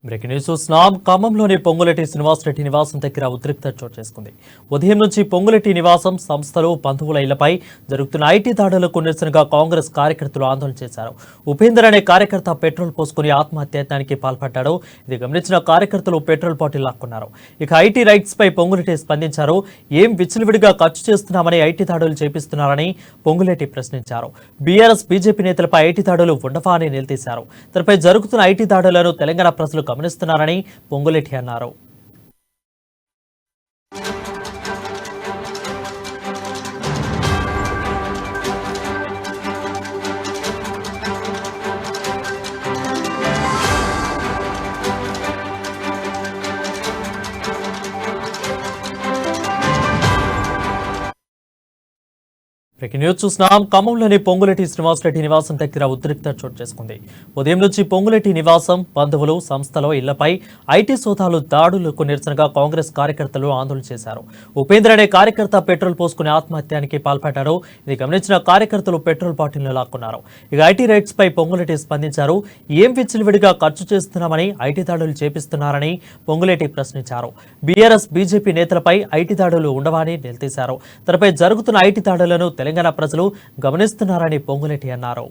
Breaking news చూస్తున్నాం. ఖమ్మంలోని పొంగులెట్టి శ్రీనివాసరెడ్డి నివాసం దగ్గర ఉద్రిక్తత చోటు చేసుకుంది. ఉదయం నుంచి పొంగులెట్టి నివాసం, సంస్థలు, బంధువుల ఇళ్లపై జరుగుతున్న ఐటీ దాడులకు నిరసనగా కాంగ్రెస్ కార్యకర్తలు ఆందోళన చేశారు. ఉపేందర్ అనే కార్యకర్త పెట్రోల్ పోసుకుని ఆత్మహత్యాయత్నానికి పాల్పడ్డాడు. ఇది గమనించిన కార్యకర్తలు పెట్రోల్ బాటిల్ లాక్కున్నారు. ఇక ఐటీ రైట్స్ పై పొంగులెట్టి స్పందించారు. ఏం విచ్చలవిడిగా ఖర్చు చేస్తున్నామని ఐటీ దాడులు చేపిస్తున్నారని పొంగులెట్టి ప్రశ్నించారు. బీఆర్ఎస్, బీజేపీ నేతలపై ఐటీ దాడులు ఉండవా అని నిలదీశారు. తనపై జరుగుతున్న ఐటీ దాడులను తెలంగాణ ప్రజలు గమనిస్తున్నారని పొంగులెట్టి అన్నారు. న్యూస్ చూస్తున్నాం. ఖమ్మంలోని పొంగులెట్టి శ్రీనివాసరెడ్డి నివాసం దగ్గర ఉద్రిక్తత చోటు చేసుకుంది. ఉదయం నుంచి పొంగులెట్టి నివాసం, బంధువులు, సంస్థల ఇళ్లపై ఐటీ సోదాలు దాడులకు నిరసనగా కాంగ్రెస్ కార్యకర్తలు ఆందోళన చేశారు. ఉపేందర్ అనే కార్యకర్త పెట్రోల్ పోసుకుని ఆత్మహత్యానికి పాల్పడ్డారు. ఇది గమనించిన కార్యకర్తలు పెట్రోల్ బాటిల్ను లాక్కున్నారు. ఇక ఐటీ రైట్స్ పై పొంగులెట్టి స్పందించారు. ఏం విచ్చలవిడిగా ఖర్చు చేస్తున్నామని ఐటీ దాడులు చేపిస్తున్నారని పొంగులెట్టి ప్రశ్నించారు. బీఆర్ఎస్, బీజేపీ నేతలపై ఐటీ దాడులు ఉండవా అని నిలదీశారు. తనపై జరుగుతున్న ఐటీ దాడులను తెలంగాణ ప్రజలు గమనిస్తున్నారని పొంగులెట్టి అన్నారు.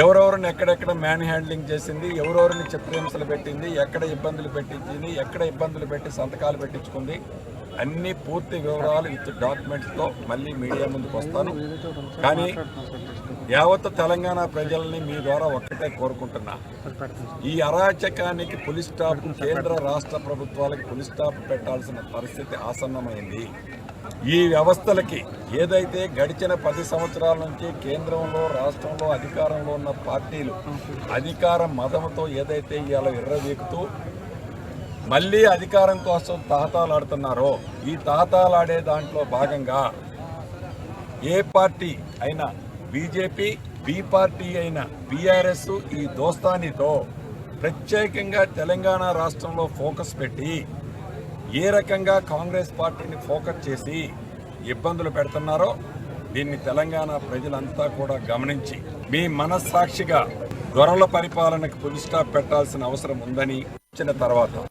ఎవరెవరిని ఎక్కడెక్కడ మ్యాన్ హ్యాండ్లింగ్ చేసింది, ఎవరెవరిని చిత్రహింసలు పెట్టింది, ఎక్కడ ఇబ్బందులు పెట్టించింది, ఎక్కడ ఇబ్బందులు పెట్టి సంతకాలు పెట్టించుకుంది, అన్ని పూర్తి వివరాలు విత్ డాక్యుమెంట్స్తో మళ్ళీ మీడియా ముందుకు వస్తాను. కానీ యావత్ తెలంగాణ ప్రజల్ని మీ ద్వారా ఒక్కటే కోరుకుంటున్నా, ఈ అరాచకానికి పులి స్టాప్, కేంద్ర రాష్ట్ర ప్రభుత్వాలకు పులి స్టాప్ పెట్టాల్సిన పరిస్థితి ఆసన్నమైంది. ఈ వ్యవస్థలకి ఏదైతే గడిచిన 10 సంవత్సరాల నుంచి కేంద్రంలో, రాష్ట్రంలో అధికారంలో ఉన్న పార్టీలు అధికార మదంతో ఏదైతే ఇవాళ విర్రవీకుతూ మళ్ళీ అధికారం కోసం తహతాలాడుతున్నారో, ఈ తహతాలాడే దాంట్లో భాగంగా ఏ పార్టీ అయినా, బీజేపీ, బీ పార్టీ అయిన బీఆర్ఎస్ ఈ దోస్తానితో ప్రత్యేకంగా తెలంగాణ రాష్ట్రంలో ఫోకస్ పెట్టి ఏ రకంగా కాంగ్రెస్ పార్టీని ఫోకస్ చేసి ఇబ్బందులు పెడుతున్నారో దీన్ని తెలంగాణ ప్రజలంతా కూడా గమనించి మీ మనస్సాక్షిగా దొరల పరిపాలనకు పులి స్టాప్ పెట్టాల్సిన అవసరం ఉందని ఇచ్చిన తర్వాత